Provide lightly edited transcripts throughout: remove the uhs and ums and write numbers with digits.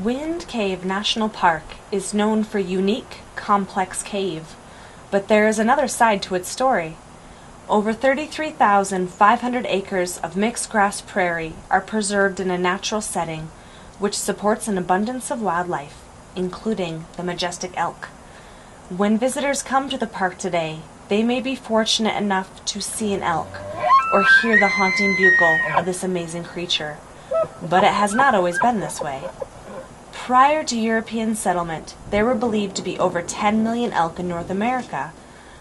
Wind Cave National Park is known for unique, complex cave, but there is another side to its story. Over 33,500 acres of mixed grass prairie are preserved in a natural setting, which supports an abundance of wildlife, including the majestic elk. When visitors come to the park today, they may be fortunate enough to see an elk or hear the haunting bugle of this amazing creature, but it has not always been this way. Prior to European settlement, there were believed to be over 10 million elk in North America,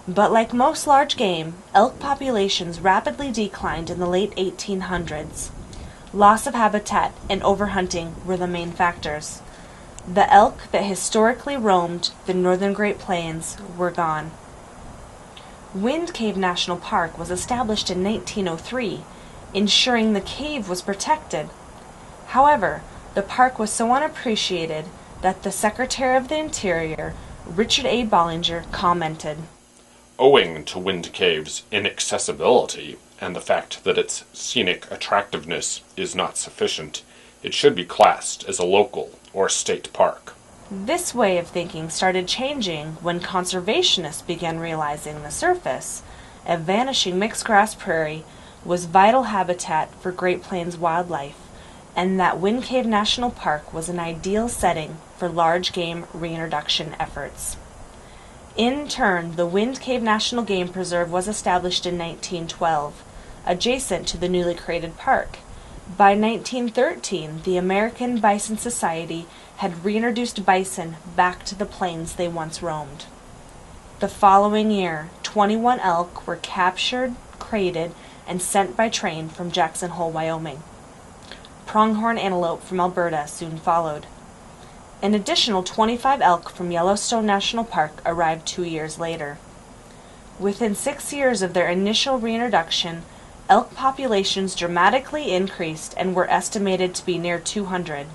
but like most large game, elk populations rapidly declined in the late 1800s. Loss of habitat and overhunting were the main factors. The elk that historically roamed the northern Great Plains were gone. Wind Cave National Park was established in 1903, ensuring the cave was protected. However, the park was so unappreciated that the Secretary of the Interior, Richard A. Bollinger, commented, "Owing to Wind Cave's inaccessibility and the fact that its scenic attractiveness is not sufficient, it should be classed as a local or state park." This way of thinking started changing when conservationists began realizing the surface, a vanishing mixed grass prairie, was vital habitat for Great Plains wildlife, and that Wind Cave National Park was an ideal setting for large game reintroduction efforts. In turn, the Wind Cave National Game Preserve was established in 1912, adjacent to the newly created park. By 1913, the American Bison Society had reintroduced bison back to the plains they once roamed. The following year, 21 elk were captured, crated, and sent by train from Jackson Hole, Wyoming. Pronghorn antelope from Alberta soon followed. An additional 25 elk from Yellowstone National Park arrived 2 years later. Within 6 years of their initial reintroduction, elk populations dramatically increased and were estimated to be near 200.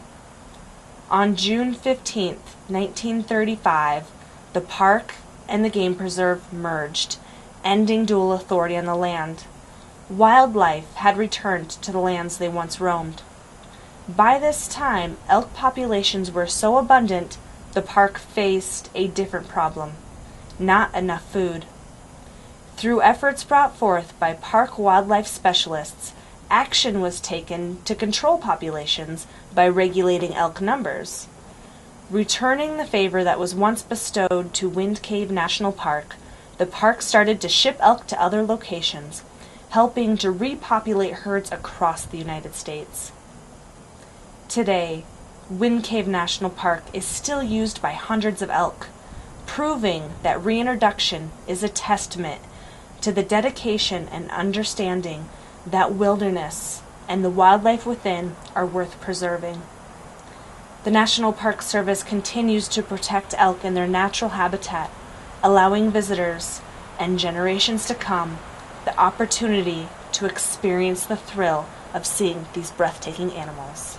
On June 15, 1935, the park and the game preserve merged, ending dual authority on the land. Wildlife had returned to the lands they once roamed. By this time, elk populations were so abundant, the park faced a different problem: not enough food. Through efforts brought forth by park wildlife specialists, action was taken to control populations by regulating elk numbers. Returning the favor that was once bestowed to Wind Cave National Park, the park started to ship elk to other locations, helping to repopulate herds across the United States. Today, Wind Cave National Park is still used by hundreds of elk, proving that reintroduction is a testament to the dedication and understanding that wilderness and the wildlife within are worth preserving. The National Park Service continues to protect elk in their natural habitat, allowing visitors and generations to come the opportunity to experience the thrill of seeing these breathtaking animals.